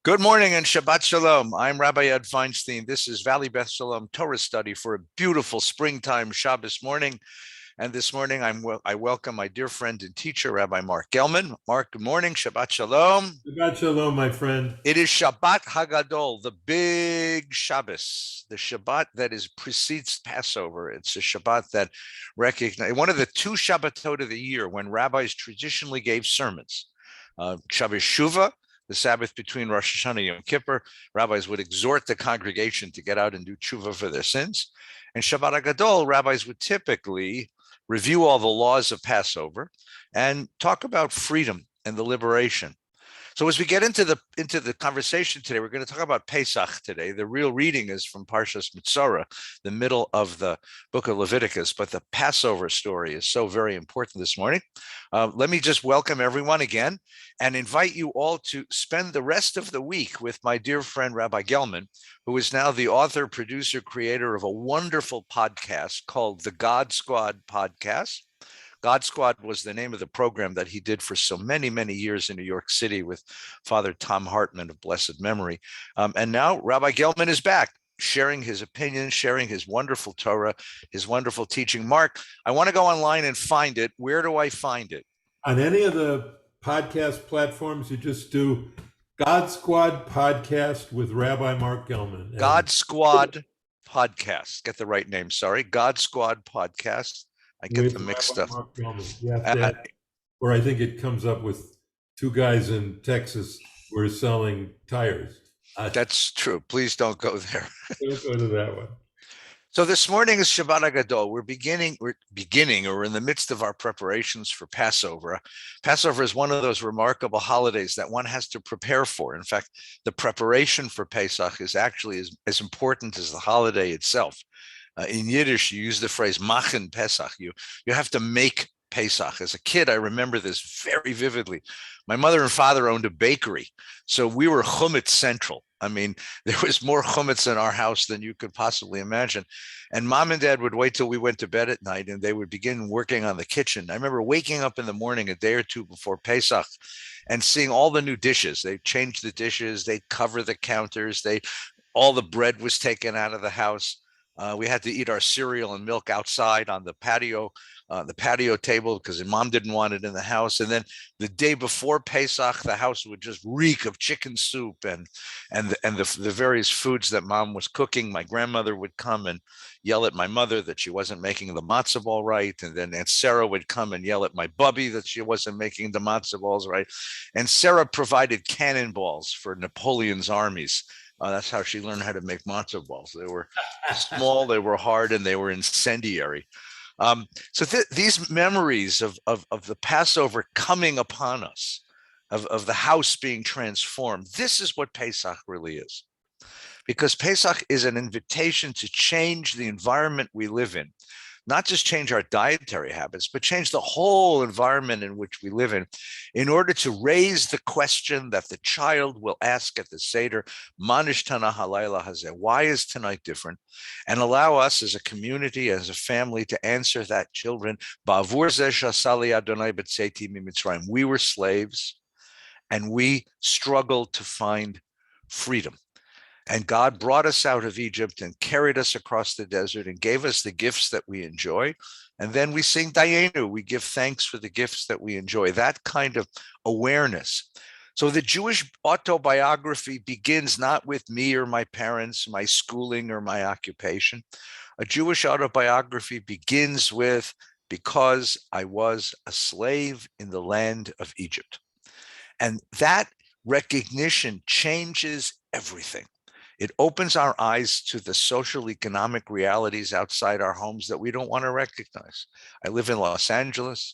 Good morning and Shabbat Shalom. I'm Rabbi Ed Feinstein. This is Valley Beth Shalom Torah study for a beautiful springtime Shabbos morning. And this morning I welcome my dear friend and teacher, Rabbi Marc Gellman. Marc, good morning. Shabbat Shalom. Shabbat Shalom, my friend. It is Shabbat Hagadol, the big Shabbos, the Shabbat that precedes Passover. It's a Shabbat that recognizes one of the two Shabbatot of the year when rabbis traditionally gave sermons. Shabbos Shuvah, the Sabbath between Rosh Hashanah and Yom Kippur, rabbis would exhort the congregation to get out and do tshuva for their sins. And Shabbat HaGadol, rabbis would typically review all the laws of Passover and talk about freedom and the liberation. So as we get into the conversation today, we're going to talk about Pesach today. The real reading is from Parshas Mitzorah, the middle of the book of Leviticus, but the Passover story is so very important this morning. Let me just welcome everyone again and invite you all to spend the rest of the week with my dear friend, Rabbi Gellman, who is now the author, producer, creator of a wonderful podcast called the God Squad Podcast. God Squad was the name of the program that he did for so many, many years in New York City with Father Tom Hartman of blessed memory. And now Rabbi Gellman is back, sharing his opinions, sharing his wonderful Torah, his wonderful teaching. Marc, I want to go online and find it. Where do I find it? On any of the podcast platforms, you just do God Squad Podcast with Rabbi Marc Gellman. God Squad Podcast. Get the right name, sorry. God Squad Podcast. I get them mixed up. Or I think it comes up with two guys in Texas who are selling tires. That's true. Please don't go there. Don't go to that one. So this morning is Shabbat HaGadol. We're in the midst of our preparations for Passover. Passover is one of those remarkable holidays that one has to prepare for. In fact, the preparation for Pesach is actually as important as the holiday itself. In Yiddish, you use the phrase machen Pesach. You have to make Pesach. As a kid, I remember this very vividly. My mother and father owned a bakery, so we were chumetz central. I mean, there was more chumetz in our house than you could possibly imagine. And mom and dad would wait till we went to bed at night, and they would begin working on the kitchen. I remember waking up in the morning a day or two before Pesach and seeing all the new dishes. They changed the dishes, they cover the counters, all the bread was taken out of the house. We had to eat our cereal and milk outside on the patio table because mom didn't want it in the house. And then the day before Pesach, the house would just reek of chicken soup and the various foods that mom was cooking. My grandmother would come and yell at my mother that she wasn't making the matzo ball right. And then Aunt Sarah would come and yell at my bubby that she wasn't making the matzo balls right. And Sarah provided cannonballs for Napoleon's armies. That's how she learned how to make matzo balls. They were small, they were hard, and they were incendiary. These memories of the Passover coming upon us, of the house being transformed, this is what Pesach really is. Because Pesach is an invitation to change the environment we live in. Not just change our dietary habits, but change the whole environment in which we live in order to raise the question that the child will ask at the Seder, Manish Tana Halayla Hazeh, why is tonight different? And allow us as a community, as a family, to answer that children, Ba'avur zeh shasali Adonai b'tzeiti mimitzrayim. We were slaves, and we struggled to find freedom. And God brought us out of Egypt and carried us across the desert and gave us the gifts that we enjoy. And then we sing Dayenu. We give thanks for the gifts that we enjoy, that kind of awareness. So the Jewish autobiography begins not with me or my parents, my schooling or my occupation. A Jewish autobiography begins with, because I was a slave in the land of Egypt. And that recognition changes everything. It opens our eyes to the social economic realities outside our homes that we don't want to recognize. I live in Los Angeles,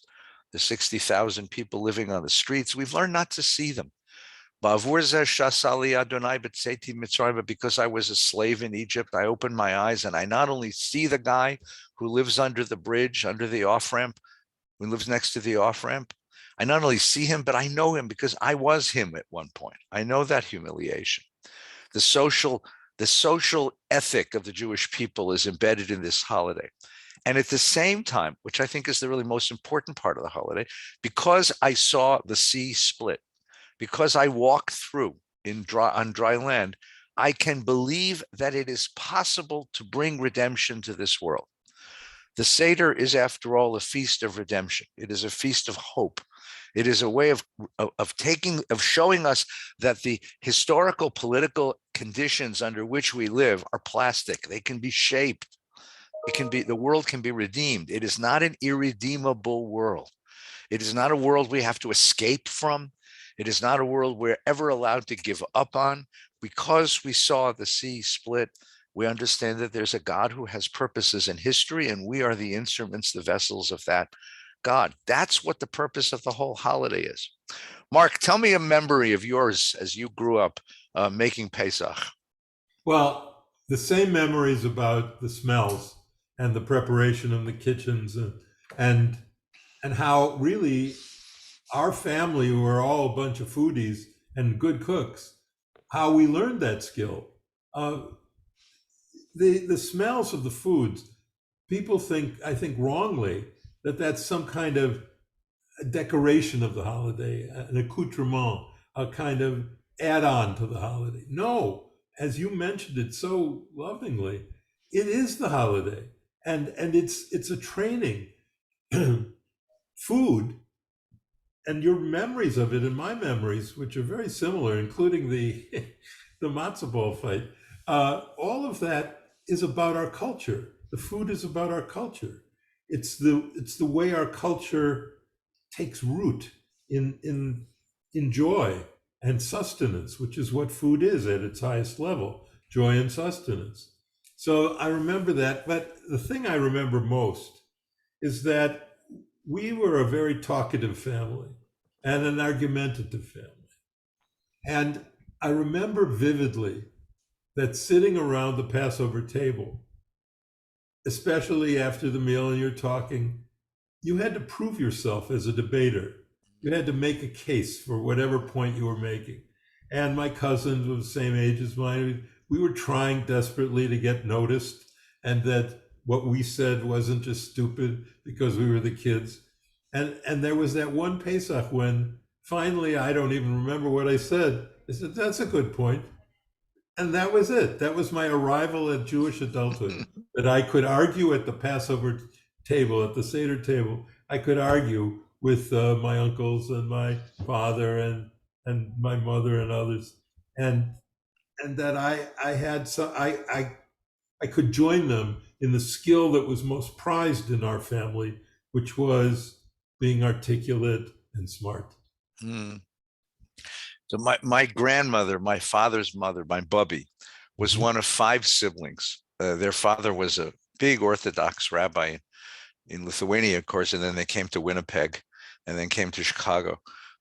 the 60,000 people living on the streets. We've learned not to see them. But because I was a slave in Egypt, I opened my eyes and I not only see the guy who lives under the bridge, under the off-ramp, who lives next to the off-ramp. I not only see him, but I know him because I was him at one point. I know that humiliation. The social ethic of the Jewish people is embedded in this holiday. And at the same time, which I think is the really most important part of the holiday, because I saw the sea split, because I walked through on dry land, I can believe that it is possible to bring redemption to this world. The Seder is, after all, a feast of redemption. It is a feast of hope. It is a way of showing us that the historical political conditions under which we live are plastic. They can be shaped. The world can be redeemed. It is not an irredeemable world. It is not a world we have to escape from. It is not a world we're ever allowed to give up on. Because we saw the sea split, we understand that there's a God who has purposes in history, and we are the instruments, the vessels of that God. That's what the purpose of the whole holiday is. Marc, tell me a memory of yours as you grew up making Pesach. Well, the same memories about the smells and the preparation in the kitchens and how really our family, who are all a bunch of foodies and good cooks, how we learned that skill. The smells of the foods, people think, I think wrongly, that that's some kind of decoration of the holiday, an accoutrement, a kind of add-on to the holiday. No, as you mentioned it so lovingly, it is the holiday, and it's a training. Food and your memories of it and my memories, which are very similar, including the the matzo ball fight, all of that is about our culture. The food is about our culture. It's the way our culture takes root in joy and sustenance, which is what food is at its highest level, joy and sustenance. So I remember that, but the thing I remember most is that we were a very talkative family and an argumentative family. And I remember vividly that sitting around the Passover table, especially after the meal and you're talking, you had to prove yourself as a debater. You had to make a case for whatever point you were making. And my cousins were the same age as mine. We were trying desperately to get noticed, and that what we said wasn't just stupid because we were the kids. And there was that one Pesach when finally, I don't even remember what I said. I said, that's a good point. And that was it. That was my arrival at Jewish adulthood, that I could argue at the Passover table, at the Seder table. I could argue with my uncles and my father and my mother and others. And that I had I could join them in the skill that was most prized in our family, which was being articulate and smart. Mm. So my grandmother, my father's mother, my bubby, was one of 5 siblings. Their father was a big Orthodox rabbi in Lithuania, of course, and then they came to Winnipeg, and then came to Chicago.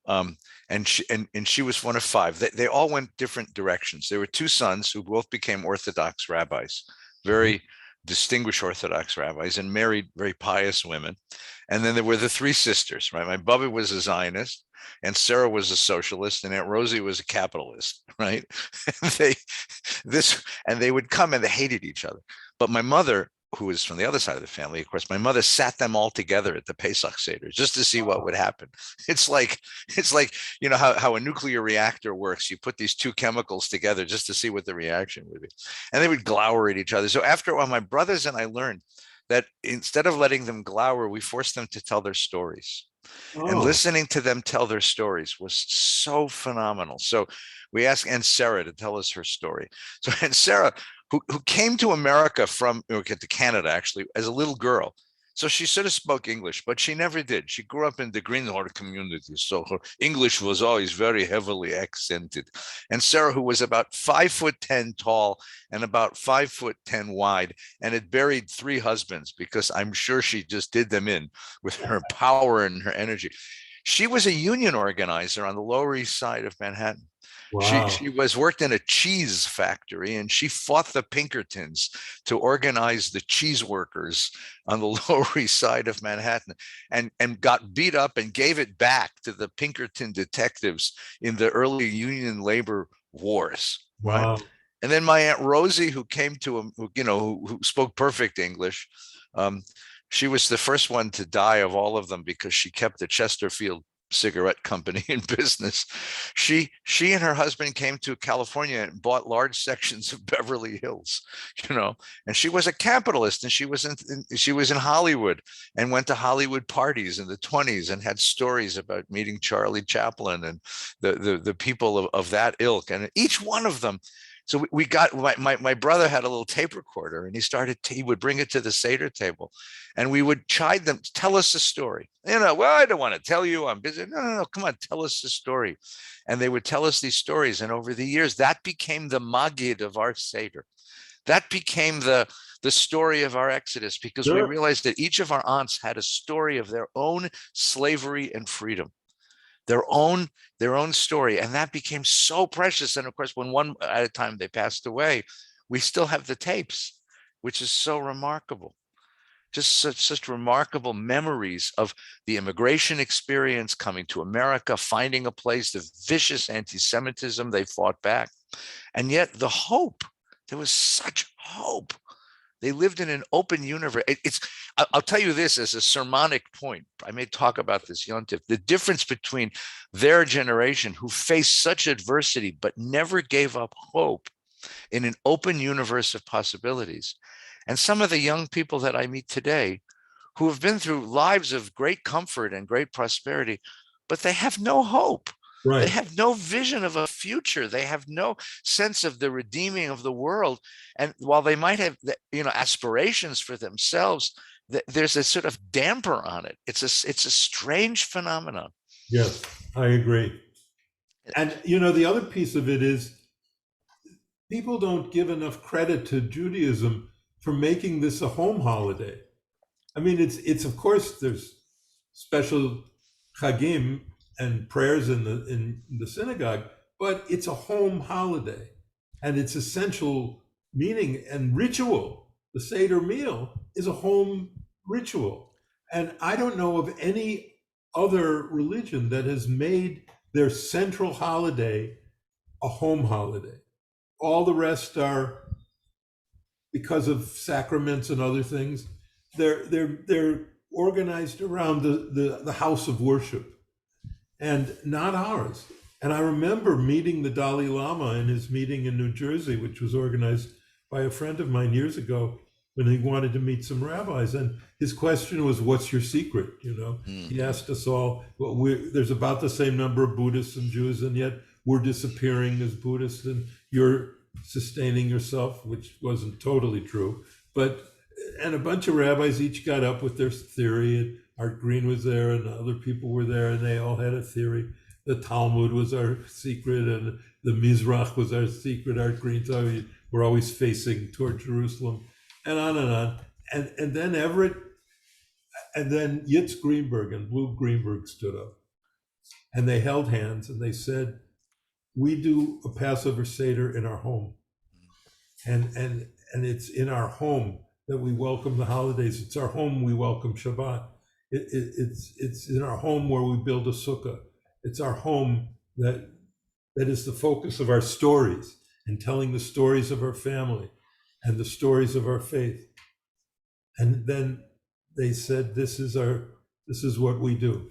And she was one of 5. They all went different directions. There were 2 sons who both became Orthodox rabbis, very distinguished Orthodox rabbis, and married very pious women. And then there were the 3 sisters, right? My bubby was a Zionist, and Sarah was a socialist, and Aunt Rosie was a capitalist, right? And they would come and they hated each other. But my mother, who was from the other side of the family, of course, my mother sat them all together at the Pesach Seder just to see what would happen. It's like, you know, how a nuclear reactor works. You put these 2 chemicals together just to see what the reaction would be. And they would glower at each other. So after a while, my brothers and I learned that instead of letting them glower, we forced them to tell their stories. And listening to them tell their stories was so phenomenal. So we asked Aunt Sarah to tell us her story. So Aunt Sarah, who came to America from, to Canada actually, as a little girl. So she sort of spoke English, but she never did. She grew up in the Greenhorn community, so her English was always very heavily accented. And Sarah, who was about 5'10" tall and about 5'10" wide, and had buried 3 husbands because I'm sure she just did them in with her power and her energy. She was a union organizer on the Lower East Side of Manhattan. Wow. She worked in a cheese factory, and she fought the Pinkertons to organize the cheese workers on the Lower East Side of Manhattan, and got beat up and gave it back to the Pinkerton detectives in the early union labor wars. Wow. Right. And then my Aunt Rosie, who came to him, who spoke perfect English, she was the first one to die of all of them because she kept the Chesterfield cigarette company in business. She and her husband came to California and bought large sections of Beverly Hills, and she was a capitalist, and she was in Hollywood and went to Hollywood parties in the 20s and had stories about meeting Charlie Chaplin and the people of that ilk, and each one of them. So we got, my brother had a little tape recorder, and he would bring it to the Seder table, and we would chide them, tell us a story. Well, I don't want to tell you, I'm busy. No, come on, tell us a story. And they would tell us these stories. And over the years, that became the Magid of our Seder. That became the story of our Exodus, because we realized that each of our aunts had a story of their own slavery and freedom, their own story, and that became so precious. And of course, when one at a time they passed away, we still have the tapes, which is so remarkable. Just such remarkable memories of the immigration experience, coming to America, finding a place, the vicious anti-Semitism they fought back, and yet the hope. There was such hope. They lived in an open universe. I'll tell you this as a sermonic point. I may talk about this, Yontif. The difference between their generation, who faced such adversity but never gave up hope in an open universe of possibilities, and some of the young people that I meet today, who have been through lives of great comfort and great prosperity, but they have no hope. Right. They have no vision of a future. They have no sense of the redeeming of the world. And while they might have, aspirations for themselves, there's a sort of damper on it. It's a strange phenomenon. Yes, I agree. And, the other piece of it is people don't give enough credit to Judaism for making this a home holiday. I mean, it's of course, there's special chagim and prayers in the synagogue, but it's a home holiday, and its essential meaning and ritual, the Seder meal, is a home ritual. And I don't know of any other religion that has made their central holiday a home holiday. All the rest are, because of sacraments and other things, they're organized around the house of worship, and not ours. And I remember meeting the Dalai Lama in his meeting in New Jersey, which was organized by a friend of mine years ago, when he wanted to meet some rabbis. And his question was, what's your secret? He asked us all, well, there's about the same number of Buddhists and Jews, and yet we're disappearing as Buddhists, and you're sustaining yourself, which wasn't totally true. And a bunch of rabbis each got up with their theory, and Art Green was there, and other people were there, and they all had a theory. The Talmud was our secret, and the Mizrach was our secret. Art Green thought we're always facing toward Jerusalem, and on and on. And then Everett, and then Yitz Greenberg and Blue Greenberg stood up, and they held hands, and they said, we do a Passover Seder in our home. And it's in our home that we welcome the holidays. It's our home we welcome Shabbat. It's in our home where we build a sukkah. It's our home that is the focus of our stories, and telling the stories of our family and the stories of our faith. And then they said, this is what we do.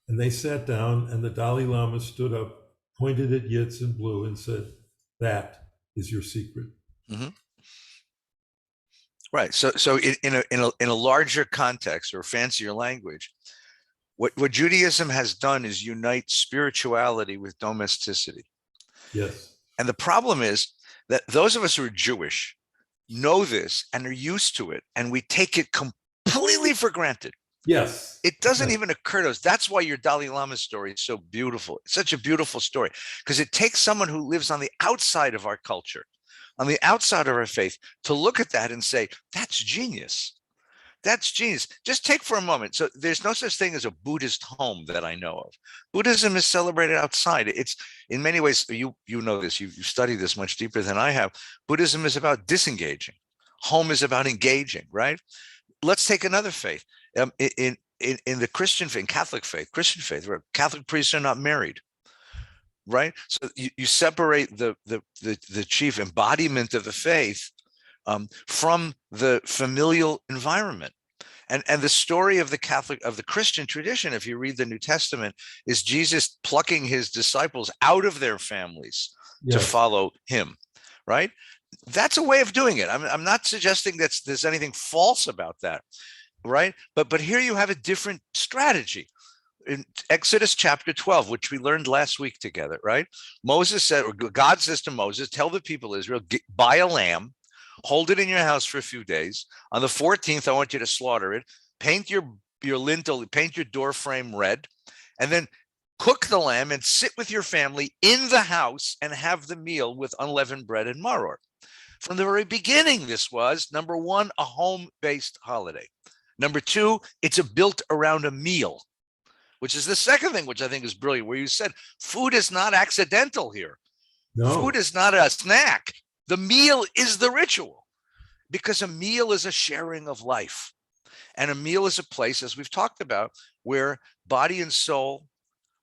And they sat down, and the Dalai Lama stood up, pointed at Yitz and Blue, and said, that is your secret. Mm-hmm. Right. So in a larger context or fancier language, what Judaism has done is unite spirituality with domesticity. Yes. And the problem is that those of us who are Jewish know this and are used to it, and we take it completely for granted. Yes. It doesn't even occur to us. That's why your Dalai Lama story is so beautiful. It's such a beautiful story, because it takes someone who lives on the outside of our culture, on the outside of our faith, to look at that and say, that's genius. That's genius. Just take for a moment. So there's no such thing as a Buddhist home that I know of. Buddhism is celebrated outside. It's in many ways, you know this, you studied this much deeper than I have. Buddhism is about disengaging. Home is about engaging, right? Let's take another faith. In the Christian faith, Christian faith, where Catholic priests are not married, right? So you separate the chief embodiment of the faith from the familial environment. And the story of the Christian tradition, if you read the New Testament, is Jesus plucking his disciples out of their families to Yes. follow him, right? That's a way of doing it. I'm not suggesting that there's anything false about that, right? But here you have a different strategy. In Exodus chapter 12, which we learned last week together, right? Moses said, or God says to Moses, tell the people of Israel, buy a lamb, hold it in your house for a few days. On the 14th, I want you to slaughter it, paint your lintel, paint your door frame red, and then cook the lamb and sit with your family in the house and have the meal with unleavened bread and maror. From the very beginning, this was, number one, a home-based holiday. Number two, it's built around a meal, which is the second thing, which I think is brilliant, where you said food is not accidental here. No. Food is not a snack. The meal is the ritual, because a meal is a sharing of life. And a meal is a place, as we've talked about, where body and soul,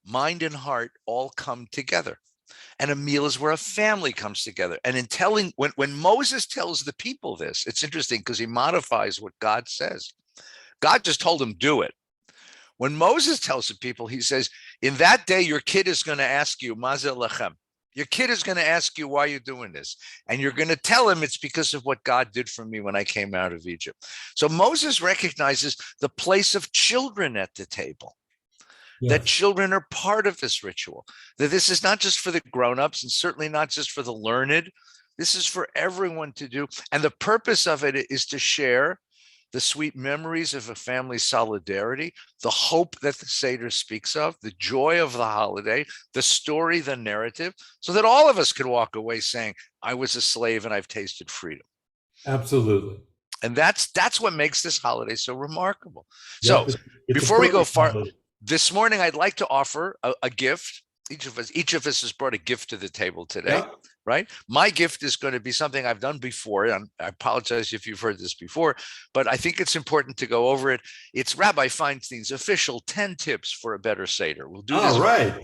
mind and heart all come together. And a meal is where a family comes together. And in telling, when Moses tells the people this, it's interesting because he modifies what God says. God just told him, do it. When Moses tells the people, he says, in that day, your kid is going to ask you, Mazel lechem. Your kid is going to ask you, why are you doing this? And you're going to tell him it's because of what God did for me when I came out of Egypt. So Moses recognizes the place of children at the table. Yes. That children are part of this ritual, that this is not just for the grown-ups and certainly not just for the learned. This is for everyone to do. And the purpose of it is to share the sweet memories of a family solidarity, the hope that the Seder speaks of, the joy of the holiday, the story, the narrative, so that all of us can walk away saying, I was a slave and I've tasted freedom. Absolutely. And that's what makes this holiday so remarkable. So before we go far, this morning, I'd like to offer a gift. Each of us has brought a gift to the table today, right? My gift is going to be something I've done before. And I apologize if you've heard this before, but I think it's important to go over it. It's Rabbi Feinstein's official 10 tips for a better Seder. We'll do this. All right.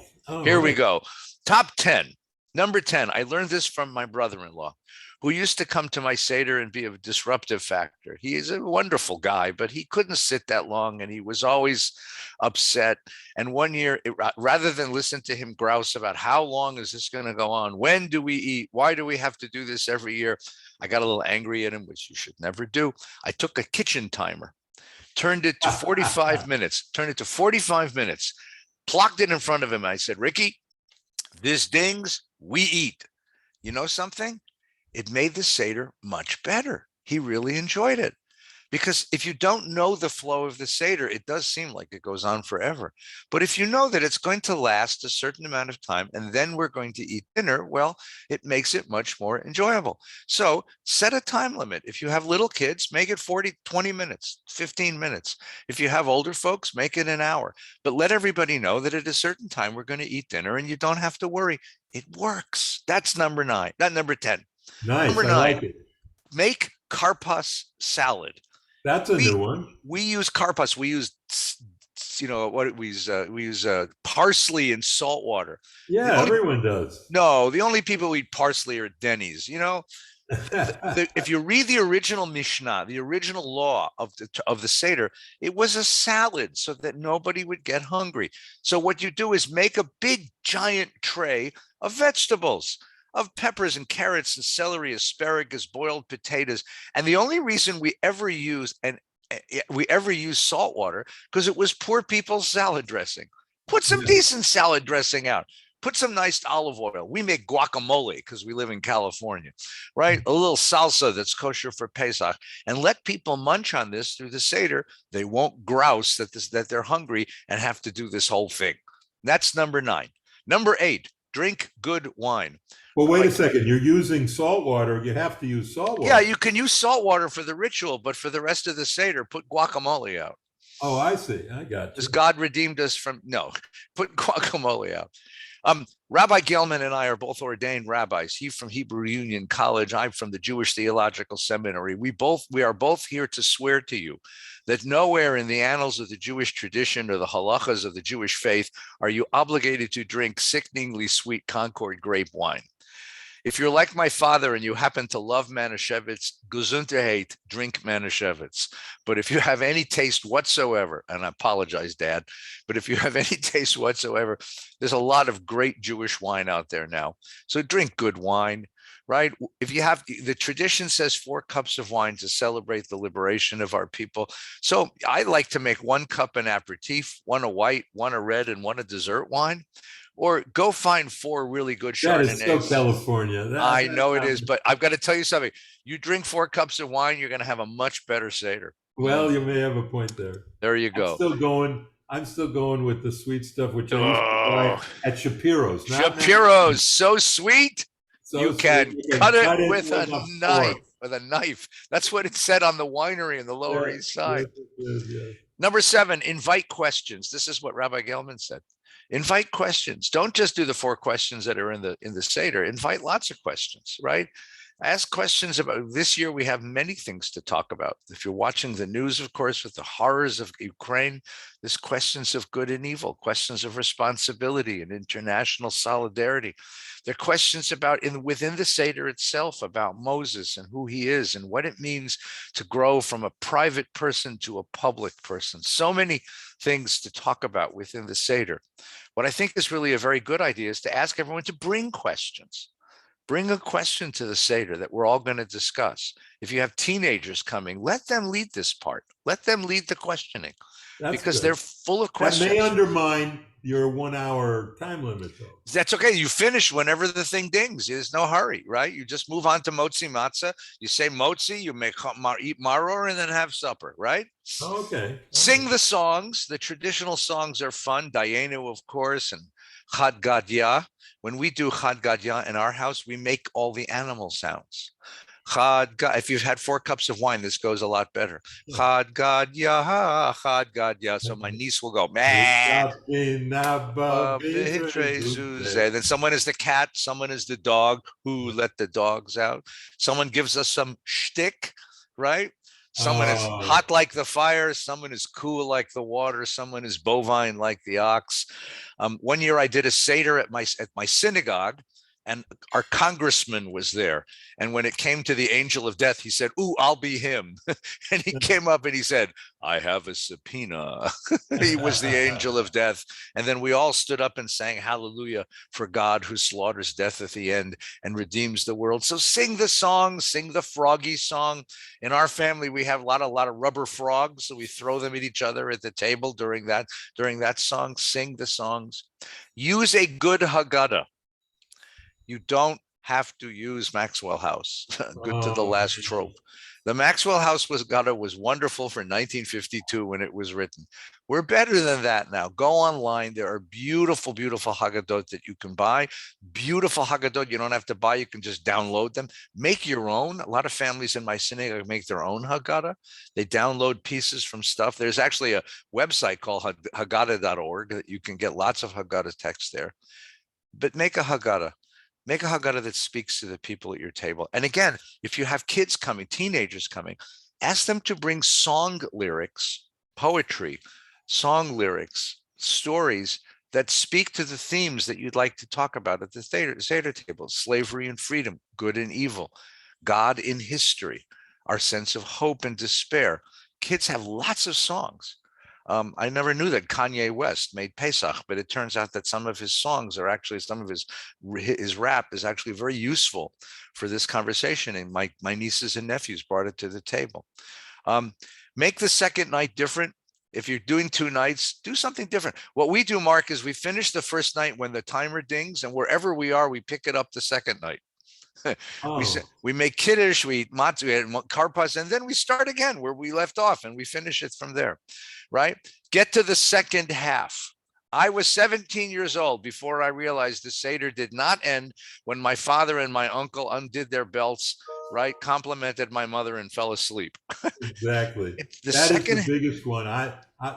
Here we go. Top 10. Number 10, I learned this from my brother-in-law, who used to come to my Seder and be a disruptive factor. He is a wonderful guy, but he couldn't sit that long and he was always upset. And one year, rather than listen to him grouse about how long is this going to go on, when do we eat, why do we have to do this every year, I got a little angry at him, which you should never do. I took a kitchen timer, turned it to 45 minutes, plocked it in front of him. I said, Ricky, this dings, we eat. You know something? It made the Seder much better. He really enjoyed it. Because if you don't know the flow of the Seder, it does seem like it goes on forever. But if you know that it's going to last a certain amount of time and then we're going to eat dinner, well, it makes it much more enjoyable. So set a time limit. If you have little kids, make it 20 minutes, 15 minutes. If you have older folks, make it an hour. But let everybody know that at a certain time we're going to eat dinner and you don't have to worry. It works. That's number 9, not number 10. Nice. Number 9, I like it. Make karpas salad. That's a new one. We use karpas. We use, we use parsley and salt water. Yeah, everyone does. No, the only people who eat parsley are Denny's. If you read the original Mishnah, the original law of the Seder, it was a salad so that nobody would get hungry. So what you do is make a big giant tray of vegetables, of peppers and carrots and celery, asparagus, boiled potatoes. And the only reason we ever use salt water, because it was poor people's salad dressing. Put some decent salad dressing out. Put some nice olive oil. We make guacamole because we live in California, right? A little salsa that's kosher for Pesach, and let people munch on this through the Seder. They won't grouse that they're hungry and have to do this whole thing. That's number 9. Number 8, drink good wine. Well, wait a second. You're using salt water. You have to use salt water. Yeah, you can use salt water for the ritual, but for the rest of the Seder, put guacamole out. Oh, I see. I got you. Because God redeemed us from, put guacamole out. Rabbi Gellman and I are both ordained rabbis. He from Hebrew Union College. I'm from the Jewish Theological Seminary. We are both here to swear to you that nowhere in the annals of the Jewish tradition or the halachas of the Jewish faith are you obligated to drink sickeningly sweet Concord grape wine. If you're like my father and you happen to love Manischewitz, Gesundheit, drink Manischewitz. But if you have any taste whatsoever, and I apologize, Dad, but if you have any taste whatsoever, there's a lot of great Jewish wine out there now. So drink good wine, right? If you have, the tradition says 4 cups of wine to celebrate the liberation of our people. So I like to make 1 cup an aperitif, 1 a white, 1 a red, and 1 a dessert wine. Or go find 4 really good That is so Chardonnays. California. I know it is, but I've got to tell you something. You drink 4 cups of wine, you're going to have a much better Seder. Well, you may have a point there. There you go. I'm still going with the sweet stuff, which I used to Oh, buy at Shapiro's. Shapiro's, so sweet. So You sweet, can cut it with a knife. fork. With a knife. That's what it said on the winery in the Lower Yes, East Side. yes. Number 7, invite questions. This is what Rabbi Gellman said. Invite questions. Don't just do the 4 questions that are in the Seder. Invite lots of questions, right? Ask questions about this year. We have many things to talk about. If you're watching the news, of course, with the horrors of Ukraine, there's questions of good and evil, questions of responsibility and international solidarity. There are questions about within the Seder itself about Moses and who he is and what it means to grow from a private person to a public person. So many things to talk about within the Seder. What I think is really a very good idea is to ask everyone to bring questions. Bring a question to the Seder that we're all going to discuss. If you have teenagers coming, let them lead this part. Let them lead the questioning. That's because good. they're full of questions. That may undermine your 1 hour time limit, though. That's okay. You finish whenever the thing dings. There's no hurry, right? You just move on to motzi matzah. You say motzi, you make eat maror, and then have supper, right? Okay. Sing the songs. The traditional songs are fun. Dayenu, of course, and Chad Gadya. When we do Chad Gadya in our house, we make all the animal sounds. If you've had 4 cups of wine, this goes a lot better. Chad Gadya, Chad Gadya. So my niece will go, meh. Then someone is the cat, someone is the dog. Who let the dogs out? Someone gives us some shtick, right? Someone is hot like the fire, someone is cool like the water, someone is bovine like the ox. One year I did a Seder at my synagogue, and our congressman was there. And when it came to the angel of death, he said, "Ooh, I'll be him." And he came up and he said, "I have a subpoena." He was the angel of death. And then we all stood up and sang hallelujah for God who slaughters death at the end and redeems the world. So sing the song, sing the froggy song. In our family, we have a lot of rubber frogs. So we throw them at each other at the table during that song. Sing the songs. Use a good Haggadah. You don't have to use Maxwell House. Good to the last trope. The Maxwell House Haggadah was wonderful for 1952 when it was written. We're better than that now. Go online. There are beautiful, beautiful Haggadot that you can buy. Beautiful Haggadot you don't have to buy. You can just download them. Make your own. A lot of families in my synagogue make their own Haggadah. They download pieces from stuff. There's actually a website called Haggadah.org that you can get lots of Haggadah text there. But make a Haggadah. Make a Haggadah that speaks to the people at your table. And again, if you have kids coming, teenagers coming, ask them to bring song lyrics, poetry, song lyrics, stories that speak to the themes that you'd like to talk about at the Seder table: slavery and freedom, good and evil, God in history, our sense of hope and despair. Kids have lots of songs. I never knew that Kanye West made Pesach, but it turns out that some of his songs are actually, some of his rap is actually very useful for this conversation. And my nieces and nephews brought it to the table. Make the second night different. If you're doing 2 nights, do something different. What we do, Marc, is we finish the first night when the timer dings, and wherever we are, we pick it up the second night. We make kiddush, we eat matzah, we eat karpas, and then we start again where we left off, and we finish it from there, right? Get to the second half. I was 17 years old before I realized the Seder did not end when my father and my uncle undid their belts, right? Complimented my mother and fell asleep. Exactly. That is the biggest one.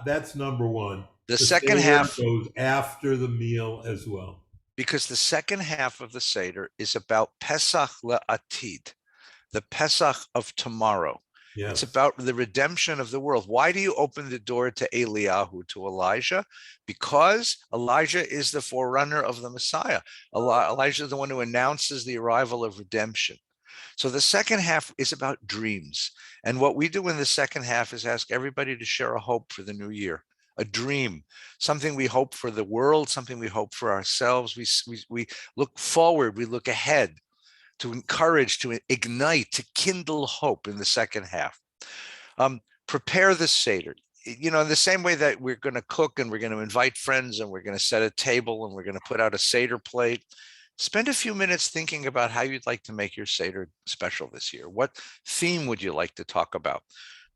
That's number one. The second half goes after the meal as well. Because the second half of the Seder is about Pesach Le'atid, the Pesach of tomorrow. It's Yes. about the redemption of the world. Why do you open the door to Eliyahu, to Elijah? Because Elijah is the forerunner of the Messiah. Elijah is the one who announces the arrival of redemption. So the second half is about dreams. And what we do in the second half is ask everybody to share a hope for the new year, a dream, something we hope for the world, something we hope for ourselves. We look forward, we look ahead to encourage, to ignite, to kindle hope in the second half. Prepare the Seder. In the same way that we're going to cook and we're going to invite friends and we're going to set a table and we're going to put out a Seder plate, spend a few minutes thinking about how you'd like to make your Seder special this year. What theme would you like to talk about?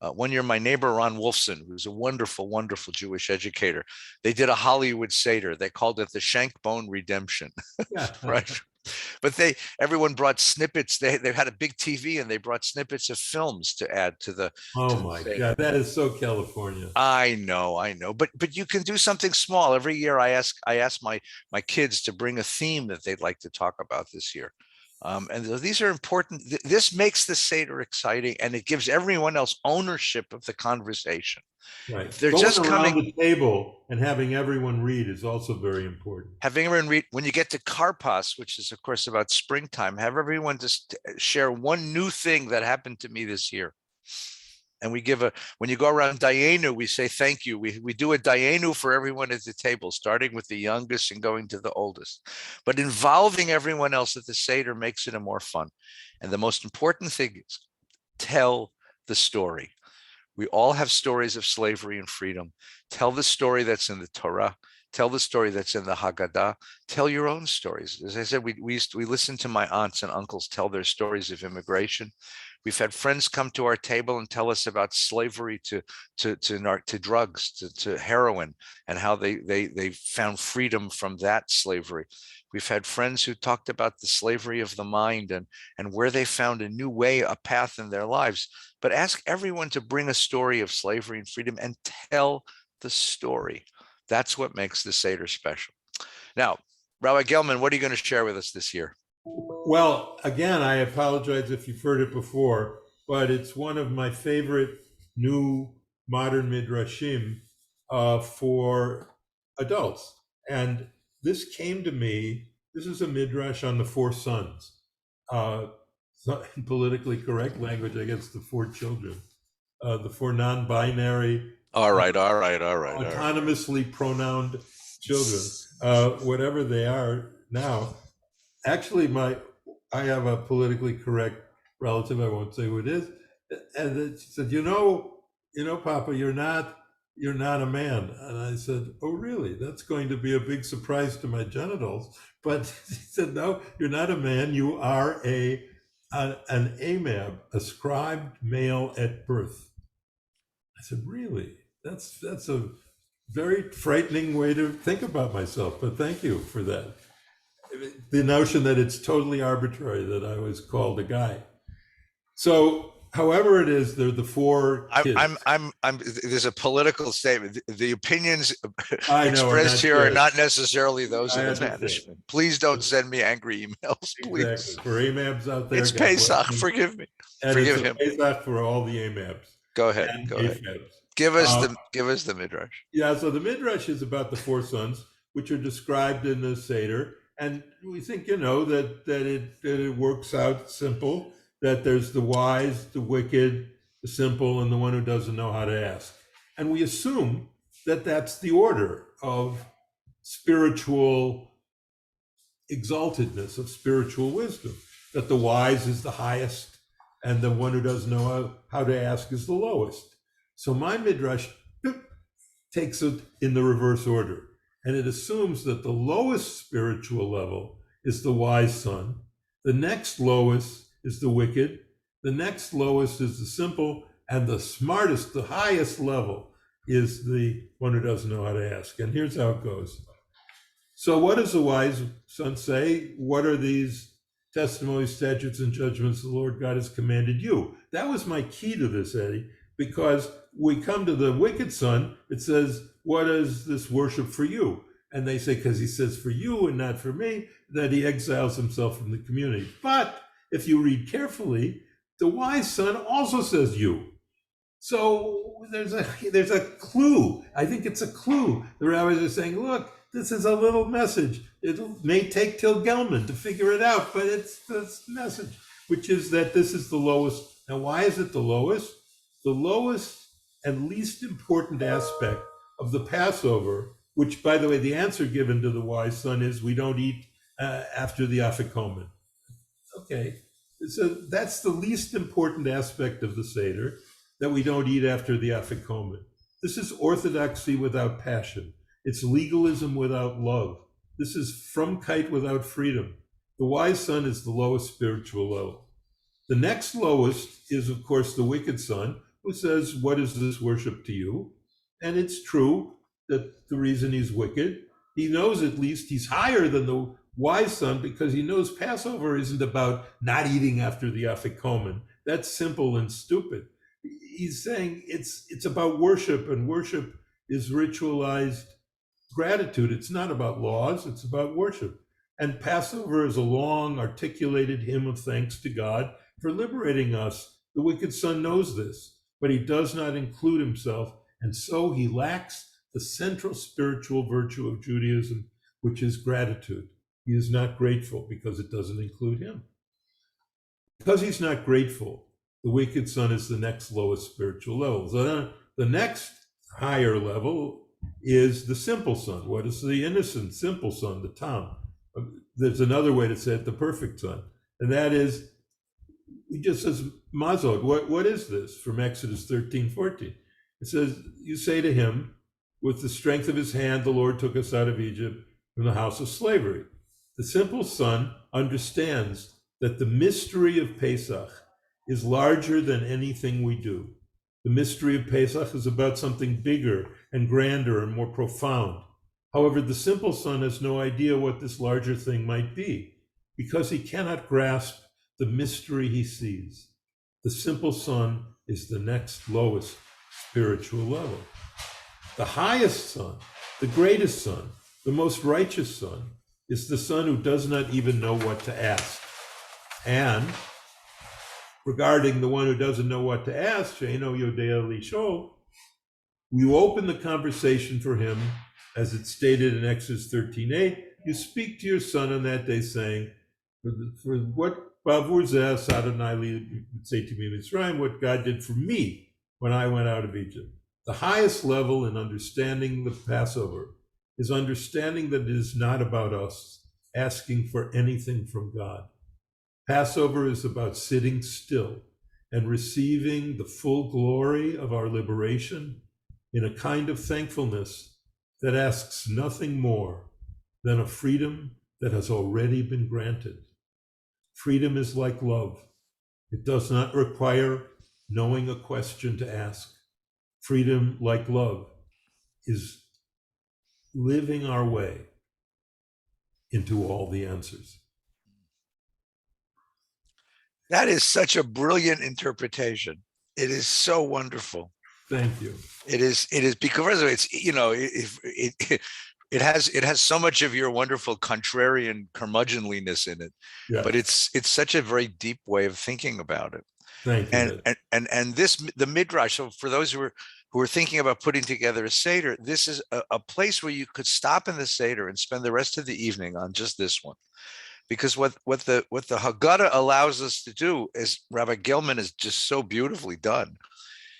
One year, my neighbor, Ron Wolfson, who's a wonderful, wonderful Jewish educator, they did a Hollywood Seder. They called it the Shank Bone Redemption, Yeah. right? But everyone brought snippets. They had a big TV and they brought snippets of films to add to the. Oh to the my Seder. God, that is so California. I know. But you can do something small. Every year I ask my kids to bring a theme that they'd like to talk about this year. And these are important. This makes the Seder exciting, and it gives everyone else ownership of the conversation. Right. If they're Going just around coming, the table and having everyone read is also very important. having everyone read, when you get to Karpas, which is of course about springtime, have everyone just share one new thing that happened to me this year. And when you go around Dayenu, we say thank you. We do a Dayenu for everyone at the table, starting with the youngest and going to the oldest. But involving everyone else at the Seder makes it a more fun. And the most important thing is tell the story. We all have stories of slavery and freedom. Tell the story that's in the Torah. Tell the story that's in the Haggadah. Tell your own stories. As I said, we listen to my aunts and uncles tell their stories of immigration. We've had friends come to our table and tell us about slavery to drugs, to heroin, and how they found freedom from that slavery. We've had friends who talked about the slavery of the mind and where they found a new way, a path in their lives. But ask everyone to bring a story of slavery and freedom and tell the story. That's what makes the Seder special. Now, Rabbi Gellman, what are you going to share with us this year? Well, again, I apologize if you've heard it before, but it's one of my favorite new modern midrashim for adults. And this came to me, this is a midrash on the four sons. Politically correct language, I guess, the four children, the four non-binary, All right. autonomously pronounced children, whatever they are now. Actually, I have a politically correct relative, I won't say who it is, and she said, Papa, you're not a man. And I said, oh, really? That's going to be a big surprise to my genitals. But she said, no, you're not a man. You are an amab, a scribed male at birth. I said, really? That's a very frightening way to think about myself, but thank you for that. The notion that it's totally arbitrary that I was called a guy. So, however it is, they're the four kids. There's a political statement. The opinions expressed here are not necessarily those of the management. Please don't send me angry emails, please. Exactly. For AMABs out there. It's Pesach, forgive me. And forgive it's him. Pesach for all the AMABs. Go ahead. Give us the midrash. Yeah, so the midrash is about the four sons, which are described in the Seder. And we think, that it works out simple, that there's the wise, the wicked, the simple, and the one who doesn't know how to ask. And we assume that that's the order of spiritual exaltedness, of spiritual wisdom, that the wise is the highest, and the one who doesn't know how to ask is the lowest. So my midrash takes it in the reverse order. And it assumes that the lowest spiritual level is the wise son. The next lowest is the wicked. The next lowest is the simple. And the smartest, the highest level is the one who doesn't know how to ask. And here's how it goes. So what does the wise son say? What are these testimonies, statutes, and judgments the Lord God has commanded you? That was my key to this, Eddie, because we come to the wicked son, it says, what is this worship for you? And they say, because he says for you and not for me, that he exiles himself from the community. But if you read carefully, the wise son also says you. So there's a clue. I think it's a clue. The rabbis are saying, look, this is a little message. It may take till Gellman to figure it out, but it's this message, which is that this is the lowest. Now, why is it the lowest? The lowest and least important aspect of the Passover, which, by the way, the answer given to the wise son is we don't eat after the Afikomen. Okay, so that's the least important aspect of the Seder, that we don't eat after the Afikomen. This is orthodoxy without passion. It's legalism without love. This is frumkeit without freedom. The wise son is the lowest spiritual level. The next lowest is, of course, the wicked son, who says, what is this worship to you? And it's true that the reason he's wicked, he knows at least he's higher than the wise son because he knows Passover isn't about not eating after the Afikomen. That's simple and stupid. He's saying it's about worship, and worship is ritualized gratitude. It's not about laws, it's about worship. And Passover is a long, articulated hymn of thanks to God for liberating us. The wicked son knows this, but he does not include himself, and so he lacks the central spiritual virtue of Judaism, which is gratitude. He is not grateful because it doesn't include him. Because he's not grateful, the wicked son is the next lowest spiritual level. So the next higher level is the simple son. What is the innocent, simple son, the Tam? There's another way to say it, the perfect son. And that is, he just says, Mazod, what is this? From Exodus 13:14. It says, you say to him, with the strength of his hand, the Lord took us out of Egypt from the house of slavery. The simple son understands that the mystery of Pesach is larger than anything we do. The mystery of Pesach is about something bigger and grander and more profound. However, the simple son has no idea what this larger thing might be because he cannot grasp the mystery he sees. The simple son is the next lowest spiritual level. The highest son, the greatest son, the most righteous son, is the son who does not even know what to ask. And regarding the one who doesn't know what to ask, She'eino Yodea Lishol, you open the conversation for him, as it's stated in Exodus 13:8. You speak to your son on that day, saying, "For what Bavur Zeh Adonai li say to me, Mitzrayim, what God did for me when I went out of Egypt." The highest level in understanding the Passover is understanding that it is not about us asking for anything from God. Passover is about sitting still and receiving the full glory of our liberation in a kind of thankfulness that asks nothing more than a freedom that has already been granted. Freedom is like love. It does not require knowing a question to ask. Freedom, like love, is living our way into all the answers. That is such a brilliant interpretation. It is so wonderful. Thank you. It is because it's, you know, it has so much of your wonderful contrarian curmudgeonliness in it, Yeah. but it's such a very deep way of thinking about it. Thank you. And this, the midrash. So for those who are thinking about putting together a Seder, this is a place where you could stop in the Seder and spend the rest of the evening on just this one. Because what the Haggadah allows us to do, as Rabbi Gellman has just so beautifully done,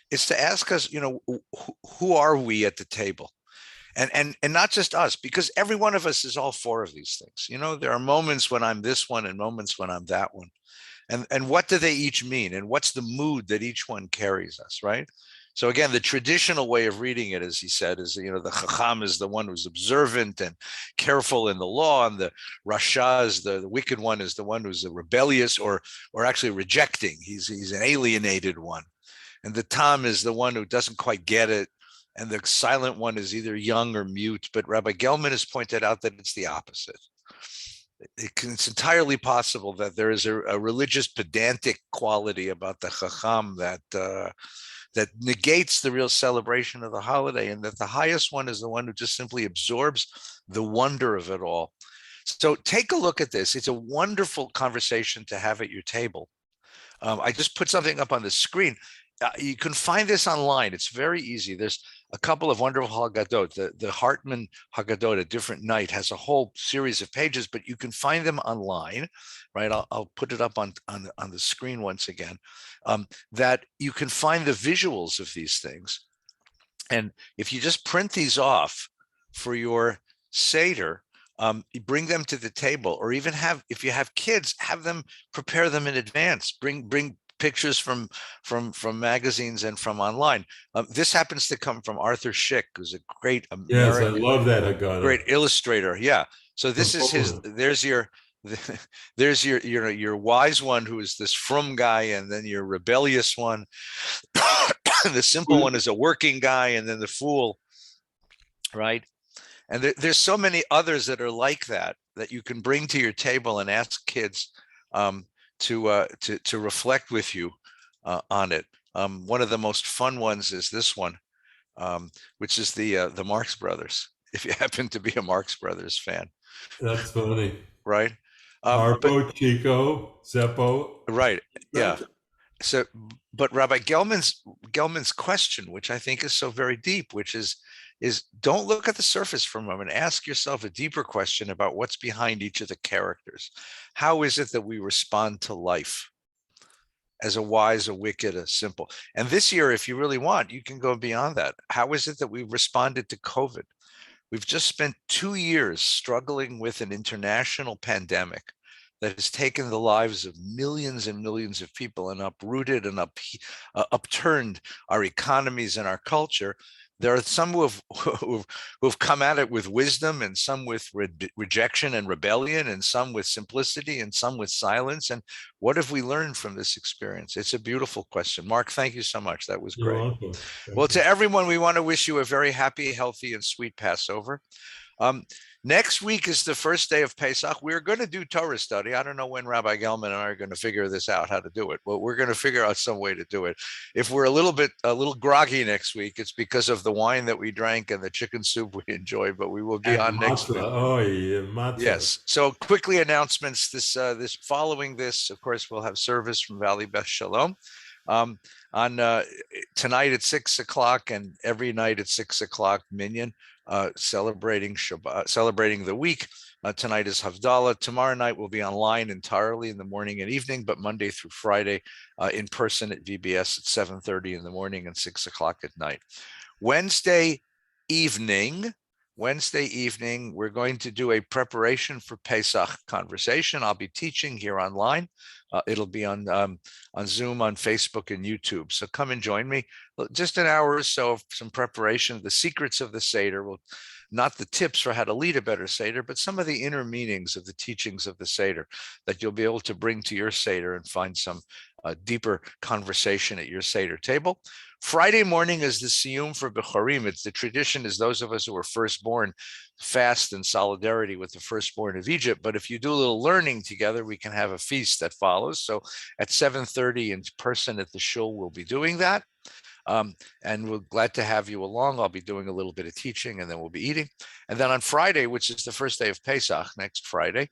is to ask us, you know, who are we at the table? And not just us, because every one of us is all four of these things. You know, there are moments when I'm this one and moments when I'm that one. And what do they each mean? And what's the mood that each one carries us, right? So again, the traditional way of reading it, as he said, is, you know, the Chacham is the one who's observant and careful in the law, and the Rasha is the wicked one, is the one who's rebellious or actually rejecting. He's an alienated one. And the Tam is the one who doesn't quite get it. And the silent one is either young or mute. But Rabbi Gellman has pointed out that it's the opposite. It's entirely possible that there is a religious pedantic quality about the Chacham that negates the real celebration of the holiday, and that the highest one is the one who just simply absorbs the wonder of it all. So take a look at this. It's a wonderful conversation to have at your table. I just put something up on the screen. you can find this online. It's very easy. There's a couple of wonderful Haggadot. The Hartman Haggadot, A Different Night, has a whole series of pages, but you can find them online, right? I'll put it up on the screen once again, that you can find the visuals of these things. And if you just print these off for your Seder, you bring them to the table, or even if you have kids, have them prepare them in advance. Bring pictures from magazines and from online. This happens to come from Arthur Schick, who's a great Yes, I American, love that Haggadah great illustrator. Yeah. So this from is his. Poland. There's your wise one, who is this frum guy, and then your rebellious one. The simple one is a working guy, and then the fool, right? And there's so many others that are like that you can bring to your table and ask kids to reflect with you on it. One of the most fun ones is this one, which is the Marx Brothers. If you happen to be a Marx Brothers fan, That's funny. right? Harpo, Chico, Zeppo. Right, yeah. So, but Rabbi Gellman's question, which I think is so very deep, which is don't look at the surface for a moment. Ask yourself a deeper question about what's behind each of the characters. How is it that we respond to life? As a wise, a wicked, a simple. And this year, if you really want, you can go beyond that. How is it that we responded to COVID? We've just spent 2 years struggling with an international pandemic that has taken the lives of millions and millions of people and uprooted and upturned our economies and our culture. There are some who've come at it with wisdom, and some with rejection and rebellion, and some with simplicity, and some with silence. And what have we learned from this experience? It's a beautiful question. Marc, thank you so much. That was You're great. welcome. Well, to everyone, we want to wish you a very happy, healthy, and sweet Passover. Next week is the first day of Pesach. We're going to do Torah study. I don't know when Rabbi Gellman and I are going to figure this out, how to do it, but we're going to figure out some way to do it. If we're a little groggy next week, it's because of the wine that we drank and the chicken soup we enjoyed, but we will be on next week. Oh, yeah, matzah. Yes. So quickly announcements. This following this, of course, we'll have service from Valley Beth Shalom. On tonight at 6:00 and every night at 6:00, Minyan, celebrating Shabbat, celebrating the week. Tonight is Havdalah. Tomorrow night will be online entirely in the morning and evening, but Monday through Friday in person at VBS at 7:30 in the morning and 6:00 at night. Wednesday evening, we're going to do a preparation for Pesach conversation. I'll be teaching here online. It'll be on Zoom, on Facebook, and YouTube. So come and join me. Just an hour or so of some preparation, the secrets of the Seder. Not the tips for how to lead a better Seder, but some of the inner meanings of the teachings of the Seder that you'll be able to bring to your Seder and find some deeper conversation at your Seder table. Friday morning is the Siyum for Bechorim. It's the tradition is those of us who were firstborn fast in solidarity with the firstborn of Egypt. But if you do a little learning together, we can have a feast that follows. So at 7:30 in person at the shul, we'll be doing that. And we're glad to have you along. I'll be doing a little bit of teaching, and then we'll be eating. And then on Friday, which is the first day of Pesach, next Friday,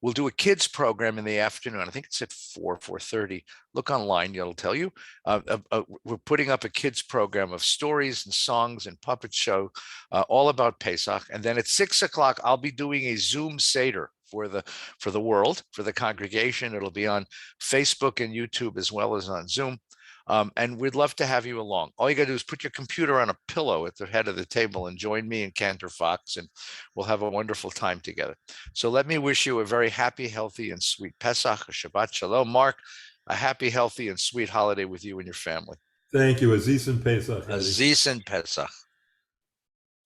we'll do a kids program in the afternoon. I think it's at 4:30. Look online, it'll tell you. We're putting up a kids program of stories and songs and puppet show, all about Pesach. And then at 6:00, I'll be doing a Zoom Seder for the world, for the congregation. It'll be on Facebook and YouTube as well as on Zoom. And we'd love to have you along. All you got to do is put your computer on a pillow at the head of the table and join me and Cantor Fox, and we'll have a wonderful time together. So let me wish you a very happy, healthy, and sweet Pesach, a Shabbat Shalom. Marc, a happy, healthy, and sweet holiday with you and your family. Thank you. Aziz and Pesach. Aziz and Pesach.